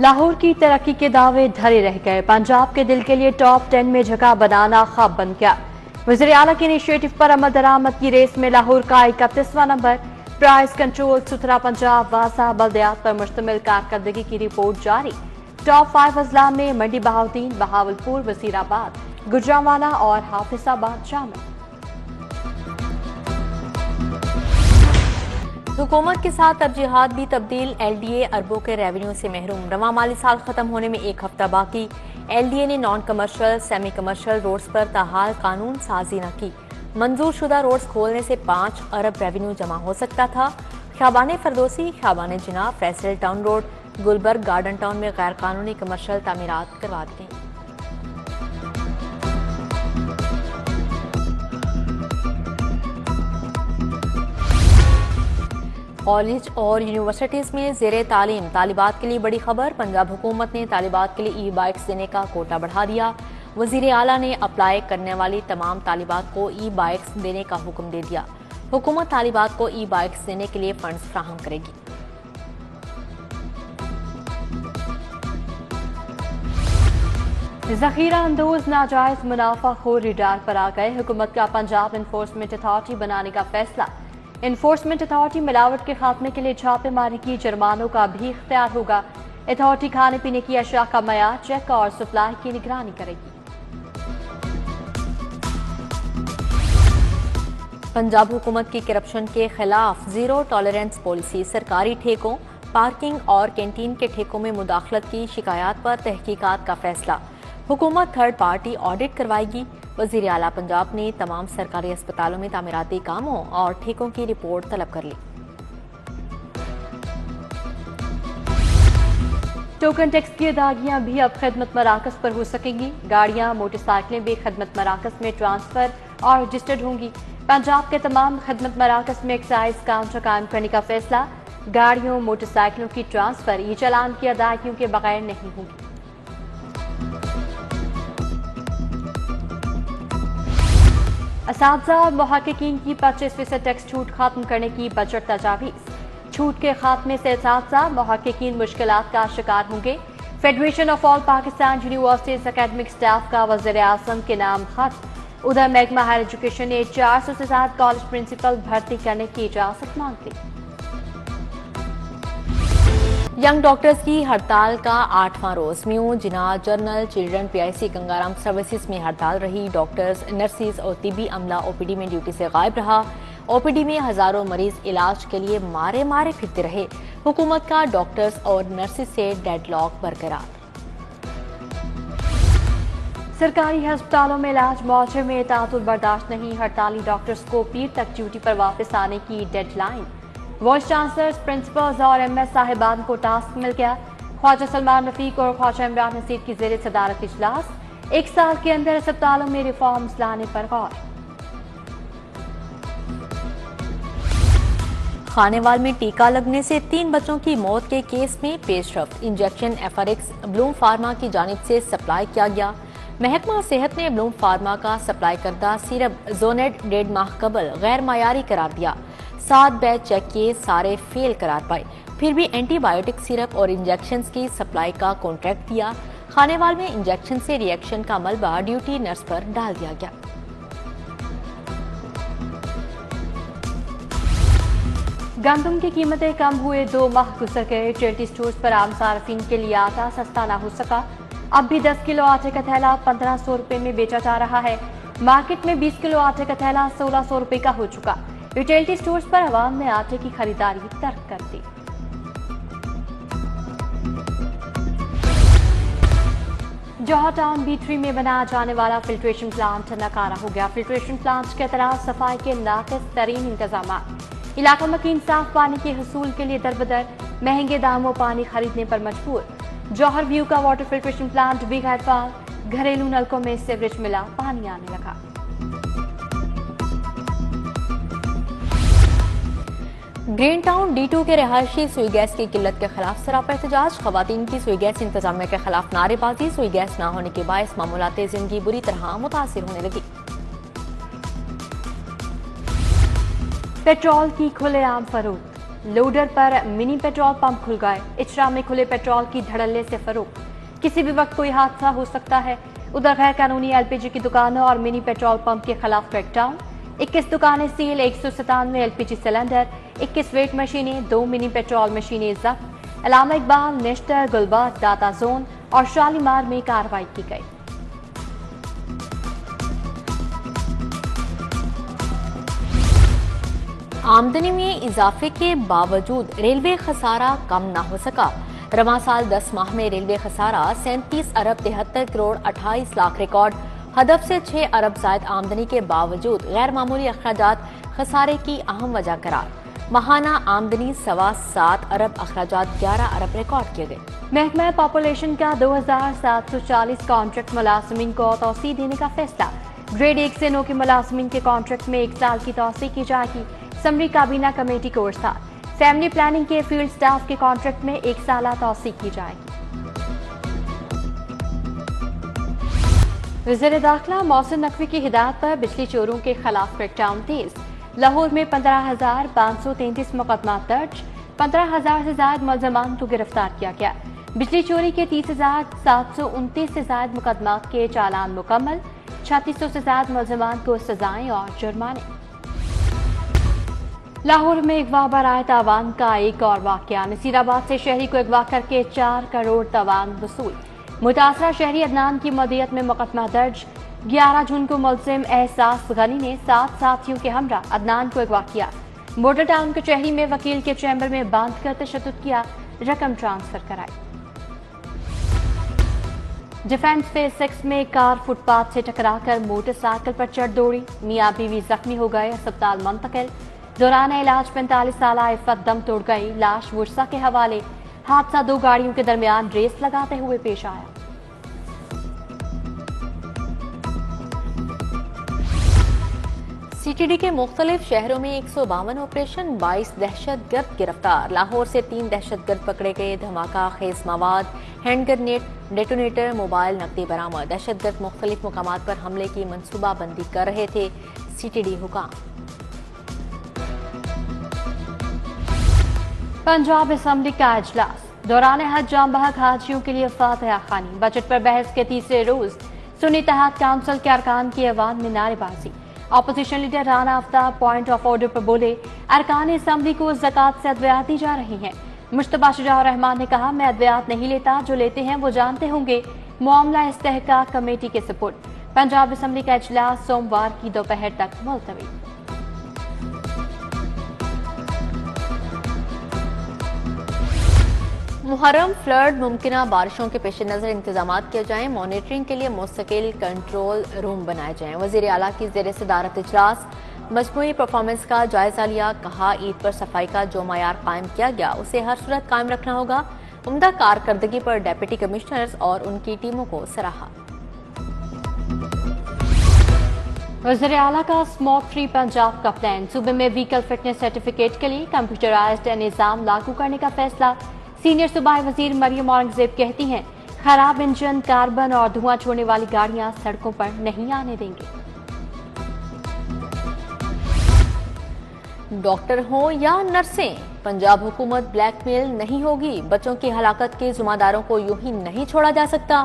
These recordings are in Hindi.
लाहौर की तरक्की के दावे धरे रह गए। पंजाब के दिल के लिए टॉप 10 में जगह बनाना ख्वाब बन गया। वज़ीर आला के इनिशिएटिव पर अमल दरामद की रेस में लाहौर का 31वां नंबर। प्राइस कंट्रोल, सुथरा पंजाब, वासा बल्दियात पर मुश्तमिल कारकर्दगी की रिपोर्ट जारी। टॉप 5 अजला में मंडी बहाउद्दीन, बहावलपुर, वसीराबाद, गुजरांवाला और हाफिजाबाद शामिल। हुकूमत के साथ अब जिहाद भी तब्दील। LDA अरबों के रेवेन्यू से महरूम। रवां माली साल खत्म होने में एक हफ्ता बाकी। LDA ने non commercial, semi commercial roads पर ताहाल कानून साजी न की। मंजूर शुदा रोड्स खोलने से 5 अरब रेवेन्यू जमा हो सकता था। Khayaban Firdousi, Khayaban Jinnah, Faisal Town Road, Gulberg Garden Town में गैर कानूनी कमर्शियल तामीरात करवा दी गई। कॉलेज और यूनिवर्सिटीज में ज़ेरे तालीम तालिबात के लिए बड़ी खबर। पंजाब हुकूमत ने तालिबात के लिए ई-बाइक्स देने का कोटा बढ़ा दिया। वज़ीर आला ने अप्लाई करने वाली तमाम तालिबात को ई-बाइक्स देने का हुक्म दे दिया। हुकूमत तालिबात को ई-बाइक्स देने के लिए फंड्स फ्राहम करेगी। जखीरा अंदोज नाजायज मुनाफाखोर रिडार पर आ गए। हुकूमत का पंजाब एनफोर्समेंट अथॉरिटी बनाने का फैसला। एनफोर्समेंट अथॉरिटी मिलावट के खात्मे के लिए छापेमारी की, जुर्मानों का भी इख्तियार होगा। अथॉरिटी खाने पीने की अशिया का मयार चेक और सप्लाई की निगरानी करेगी। पंजाब हुकूमत की करप्शन के खिलाफ जीरो टॉलरेंस पॉलिसी। सरकारी ठेकों, पार्किंग और कैंटीन के ठेकों में मुदाखलत की शिकायत पर तहकीकात का फैसला। हुकूमत थर्ड पार्टी ऑडिट करवाएगी। वज़ीर आला पंजाब ने तमाम सरकारी अस्पतालों में तामीराती कामों और ठेकों की रिपोर्ट तलब कर ली। टोकन टैक्स की अदायगियां भी अब खिदमत मराकज पर हो सकेंगी। गाड़ियां, मोटरसाइकिलें भी खिदमत मराकज में ट्रांसफर और रजिस्टर्ड होंगी। पंजाब के तमाम खिदमत मराकज में एक्साइज काउंटर कायम करने का फैसला। गाड़ियों, मोटरसाइकिलों की ट्रांसफर ई चालान की अदायगियों के बगैर नहीं होगी। असातिज़ा और मुहक्किकीन की 25% टैक्स छूट खत्म करने की बजट तजावीज़। छूट के खात्मे से असातिज़ा, मुहक्किकीन मुश्किलात का शिकार होंगे। Federation of all Pakistan universities academic staff का वज़ीर आज़म के नाम खत। उधर महकमा हायर एजुकेशन ने 400 से ज्यादा कॉलेज प्रिंसिपल भर्ती करने की इजाजत मांग ली। यंग डॉक्टर्स की हड़ताल का 8वां रोज। म्यू, Jinnah, general, children, PIC Gangaram services में हड़ताल रही। डॉक्टर्स, नर्सिस और तिबी अमला OPD में ड्यूटी से गायब रहा। OPD में हजारों मरीज इलाज के लिए मारे मारे फिरते रहे। हुकूमत का डॉक्टर्स और नर्सिस से डेडलॉक बरकरार। सरकारी अस्पतालों में इलाज मौजे में तातुल बर्दाश्त नहीं। हड़ताली डॉक्टर्स को पीर तक ड्यूटी पर वापस आने की डेडलाइन। वाइस चांसलर्स, प्रिंसिपल्स और MS साहिबान को टास्क मिल गया। ख्वाजा सलमान रफीक और ख्वाजा इमरान नसीर की ज़ेरे सदारत इजलास। 1 साल के अंदर अस्पतालों में रिफॉर्म्स लाने पर गौर। खानेवाल में टीका लगने से 3 बच्चों की मौत के केस में पेशरफ। इंजेक्शन FRX ब्लूम फार्मा की जानिब से सप्लाई किया गया। महकमा सेहत ने ब्लूम फार्मा का सप्लाई करदा सिरप जोनेट 1.5 माह कबल गैर मायारी करार दिया। 7 बैच चेक किए, सारे फेल करार पाए। फिर भी एंटीबायोटिक सिरप और इंजेक्शन की सप्लाई का कॉन्ट्रैक्ट दिया। खानेवाल में इंजेक्शन से रिएक्शन का मलबा ड्यूटी नर्स पर डाल दिया गया। गंदम की कीमतें कम हुए 2 माह गुजर गए। चैरिटी स्टोर्स पर आम सार्फिन के लिए आटा सस्ता ना हो सका। अब भी 10 किलो आटे का थैला 1500 रुपए में बेचा जा रहा है। मार्केट में 20 किलो आटे का थैला 1600 रुपए का हो चुका। रिटेल स्टोर्स पर आवाम ने आटे की खरीदारी तर्क कर दी। जौहर टाउन B3 में बनाया जाने वाला फिल्ट्रेशन प्लांट नकारा हो गया। फिल्ट्रेशन प्लांट के तरह सफाई के नाक़िस तरीन इंतजाम। इलाका में साफ पानी के हसूल के लिए दरबदर, महंगे दामों पानी खरीदने पर मजबूर। जौहर व्यू का वाटर फिल्ट्रेशन प्लांट भी गैर फाल। घरेलू नलकों में सीवरेज मिला, पानी आने लगा। ग्रीन टाउन D2 के रहायशी सुई गैस की किल्लत के खिलाफ सरापा एहतजाज। खवातीन की सुई गैस इंतजामिया के खिलाफ नारेबाजी। सुई गैस न होने के बायस मामूलात जिंदगी बुरी तरह मुतासिर होने लगी। पेट्रोल की खुलेआम फरोख्त। लोडर पर मिनी पेट्रोल पंप खुल गए। इचरा में खुले पेट्रोल की धड़ल्ले से फरोख्त। किसी भी वक्त कोई हादसा हो सकता है। उधर गैर कानूनी एलपीजी की दुकानों और मिनी पेट्रोल पंप के खिलाफ क्रैकडाउन। 21 दुकानें सील, 197 एलपीजी सिलेंडर, 21 वेट मशीनें, 2 मिनी पेट्रोल मशीनें जब्त। अलामा इकबाल, नेश्तर, गुलबर्ग, दाता जोन और शालीमार में कार्रवाई की गई। आमदनी में इजाफे के बावजूद रेलवे खसारा कम न हो सका। रवां साल 10 माह में रेलवे खसारा 37 अरब 73 करोड़ 28 लाख रिकॉर्ड। हदफ से 6 अरब जायद आमदनी के बावजूद गैर मामूली अखराजात खसारे की अहम वजह करार। माहाना आमदनी 7.25 अरब, अखराजात 11 अरब रिकॉर्ड किए गए। महकमा पॉपुलेशन का 2740 कॉन्ट्रैक्ट मुलाजमीन को तोसी देने का फैसला। ग्रेड 1 से 9 के मुलाजमीन के कॉन्ट्रैक्ट में 1 साल की तोसी की जाएगी। समरी काबीना कमेटी को इरसाल। फैमिली प्लानिंग के फील्ड स्टाफ के कॉन्ट्रैक्ट में 1 साल तोसी की जाएगी। वज़ीर दाखिला मोहसिन नकवी की हिदायत पर बिजली चोरों के खिलाफ क्रैकडाउन तेज। लाहौर में 15,533 मुकदमा दर्ज, 15,000 से ज्यादा मुलजमान को गिरफ्तार किया गया। बिजली चोरी के 30,729 से ज्यादा मुकदमा के चालान मुकम्मल, 3600 से ज्यादा मुलजमान को सजाएं और जुर्माने। लाहौर में अगवा बराए तावान का एक और वाकया। नसीराबाद से शहरी को अगवा करके 4 करोड़ तावान वसूल। मुतासरा शहरी अदनान की मदियत में मुकदमा दर्ज। 11 जून को मुलजिम एहसास गनी ने 7 साथियों के हमरा अदनान को अगवा किया। बॉर्डर टाउन कचहरी में वकील के चैम्बर में बांध कर तशद्दुद किया, रकम ट्रांसफर कराई। डिफेंस फेज 6 में कार फुटपाथ से टकराकर मोटरसाइकिल पर चढ़ दौड़ी। मियां बीवी जख्मी हो गए, अस्पताल मुंतकिल। दौरान इलाज 45 साल इफ़त दम तोड़ गई, लाश वर्षा के हवाले। हादसा 2 गाड़ियों के दरमियान रेस लगाते हुए पेश आया। सीटीडी के मुख्तलिफ शहरों में 152 ऑपरेशन, 22 दहशतगर्द गिरफ्तार। लाहौर से 3 दहशतगर्द पकड़े गए। धमाका खेज मवाद, हैंड ग्रेनेड, डेटोनेटर, मोबाइल नकदी बरामद। दहशतगर्द मुख्तलिफ मुकामात पर हमले की मनसूबाबंदी कर रहे थे। सीटीडी हुकाम। पंजाब असम्बली का इजलास। दौरान हज जाम बहक हाजियों के लिए फातिहा खानी। बजट पर बहस के तीसरे रोज सुन्नी इत्तेहाद काउंसिल के अरकान की आवाज में नारेबाजी। Opposition leader Rana Aftab point of order पर बोले, अरकान असम्बली को ज़कात से अद्वियात दी जा रही हैं। मुश्तबा शुजाउर रहमान ने कहा, मैं अद्वियात नहीं लेता, जो लेते हैं वो जानते होंगे। मामला इस्तेहकाक कमेटी के सुपुर्द। पंजाब असम्बली का इजलास सोमवार की दोपहर तक मुलतवी। मुहर्रम फ्लड मुमकिना बारिशों के पेश नजर इंतजाम किए जाएं। मॉनिटरिंग के लिए मुस्तकिल कंट्रोल रूम बनाए जाएं। वजीर आला की ज़ेर सदारत इजलास। मजमूई परफॉर्मेंस का जायजा लिया। कहा, ईद पर सफाई का जो मयार कायम किया गया उसे हर सूरत कायम रखना होगा। उम्दा कारकर्दगी पर डेप्यूटी कमिश्नर्स और उनकी टीमों को सराहा। वज़ीर आला का स्मोक फ्री पंजाब का प्लान। सूबे में व्हीकल फिटनेस सर्टिफिकेट के लिए कंप्यूटराइज्ड निज़ाम लागू करने का फैसला। सीनियर सूबाई वजीर मरियम औरंगजेब कहती हैं, खराब इंजन, कार्बन और धुआं छोड़ने वाली गाड़ियां सड़कों पर नहीं आने देंगे। डॉक्टर हो या नर्सें, पंजाब हुकूमत ब्लैकमेल नहीं होगी। बच्चों की हलाकत के जिम्मेदारों को यूं ही नहीं छोड़ा जा सकता।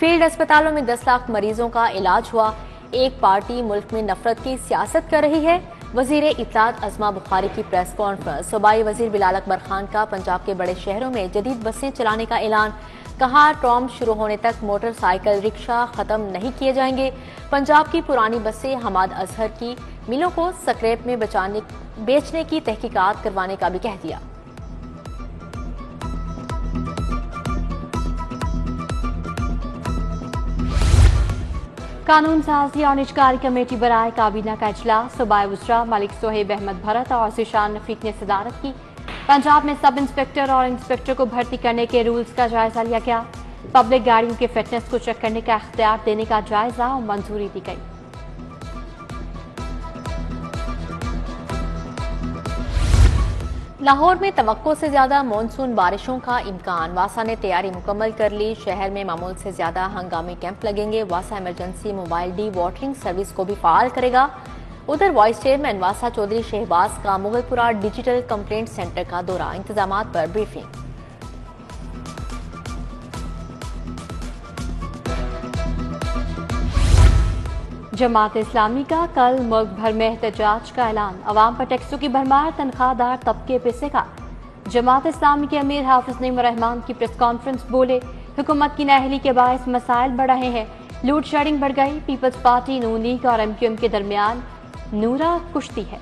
फील्ड अस्पतालों में 10 लाख मरीजों का इलाज हुआ। एक पार्टी मुल्क में नफरत की सियासत कर रही है। वजीर इत्तलात अज़मा बुखारी की प्रेस कॉन्फ्रेंस। सूबाई वजीर बिलाल अकबर खान का पंजाब के बड़े शहरों में जदीद बसें चलाने का ऐलान। कहा, ट्रॉम शुरू होने तक मोटरसाइकिल रिक्शा खत्म नहीं किए जाएंगे। पंजाब की पुरानी बसें हमाद अजहर की मिलों को स्क्रैप में बेचने की तहकीकात करवाने का भी कह दिया। कानून साजी और निजकारी कमेटी बराए काबीना का इजलास। सूबाई वज़रा मलिक सोहेब अहमद भरत और ज़ीशान नफीक ने सदारत की। पंजाब में सब इंस्पेक्टर और इंस्पेक्टर को भर्ती करने के रूल्स का जायजा लिया गया। पब्लिक गाड़ियों के फिटनेस को चेक करने का इख्तियार देने का जायजा और मंजूरी दी गई। लाहौर में तवक्को से ज्यादा मानसून बारिशों का इम्कान। वासा ने तैयारी मुकम्मल कर ली। शहर में मामूल से ज्यादा हंगामी कैंप लगेंगे। वासा emergency mobile dewatering service को भी फाल करेगा। उधर वाइस चेयरमैन वासा चौधरी शहबाज का मुगलपुरा डिजिटल कंप्लेंट सेंटर का दौरा, इंतजामात पर ब्रीफिंग। जमात इस्लामी का कल मुल्क भर में एहतजाज का ऐलान, अवाम पर टैक्सों की भरमार, तनख्वाहदार तबके पे सिखा। जमात इस्लामी के अमीर हाफिज नईम रहमान की प्रेस कॉन्फ्रेंस बोले, हुकूमत की नाअहली के बायस मसाइल बढ़ रहे हैं, लूट शेडिंग बढ़ गई, पीपल्स पार्टी, नून लीग और MQM के दरमियान नूरा कुश्ती है।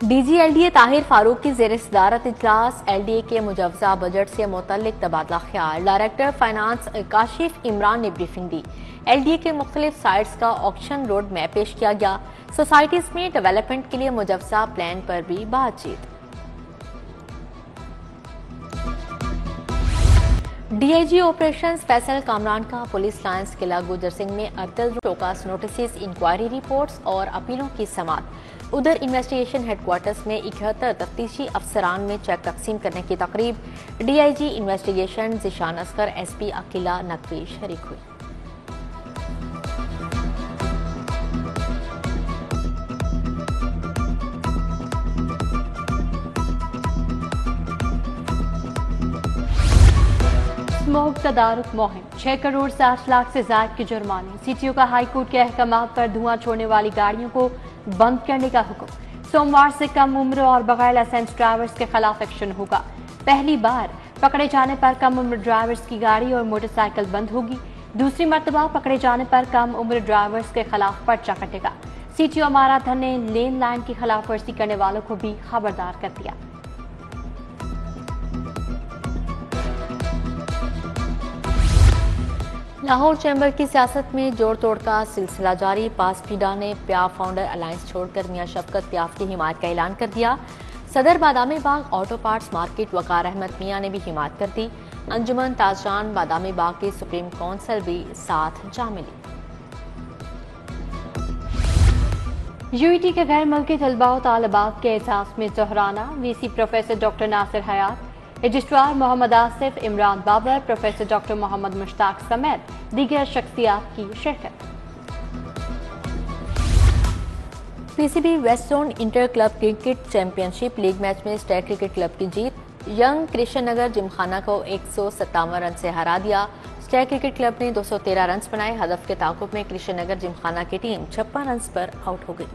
DG LDA ताहिर फारूक की ज़ेर सदारत इजलास, LDA के मुजवजा बजट से मुतल्लिक तबादला ख्याल। डायरेक्टर फाइनेंस काशिफ इमरान ने ब्रीफिंग दी। LDA के मुख्तलिफ साइट्स का ऑक्शन रोड मैप पेश किया गया। सोसाइटीज में डेवलपमेंट के लिए मुजवजा प्लान पर भी बातचीत। DIG ऑपरेशंस फैसल कामरान का पुलिस लाइन्स किला गुजर सिंह में अड़तल टोकास नोटिस, इंक्वायरी रिपोर्ट्स और अपीलों की समाअत। उधर इन्वेस्टिगेशन हेडक्वार्टर्स में 71 तफ्तीशी अफसरान में चेक तकसीम करने की तकरीब। DIG investigation Zeeshan Asghar, SP Aqeela Naqvi शरीक हुई। स्मोक तदारुक मुहिम, 6 करोड़ 60 लाख से ज्यादा के जुर्माने। CTO का हाईकोर्ट के अहकामात पर धुआं छोड़ने वाली गाड़ियों को बंद करने का हुक्म। सोमवार से कम उम्र और बगैर लाइसेंस ड्राइवर्स के खिलाफ एक्शन होगा। पहली बार पकड़े जाने पर कम उम्र ड्राइवर्स की गाड़ी और मोटरसाइकिल बंद होगी। दूसरी मर्तबा पकड़े जाने पर कम उम्र ड्राइवर्स के खिलाफ पर्चा कटेगा। CTO अमाराधन ने लेन लाइन की खिलाफ वर्जी करने वालों को भी खबरदार कर दिया। लाहौर चैम्बर की सियासत में जोड़ तोड़ का सिलसिला जारी। पासपीडा ने प्याफ फाउंडर अलायंस छोड़कर मियां शफकत प्याफ की हिमायत का ऐलान कर दिया। सदर Badami Bagh auto parts market वकार अहमद मियां ने भी हिमायत कर दी। अंजुमन ताजरान बादामी बाग की सुप्रीम काउंसिल भी साथ जा मिली। UET के गैर मुल्की तलबा व तालिबात के एहसास में जोहराना, VC professor doctor Nasir Hayat, registrar Mohammad Asif, Imran Babar, professor doctor Mohammad Mushtaq समेत दीगर शख्सियात की शिरकत। PCB west zone inter club cricket championship league match में स्टेट क्रिकेट क्लब की जीत। यंग कृष्ण नगर जिमखाना को 157 रन से हरा दिया। स्टेट क्रिकेट क्लब ने 213 रन बनाए। हदफ के ताकुब में कृष्ण नगर जिमखाना की टीम 56 रन पर आउट हो गई।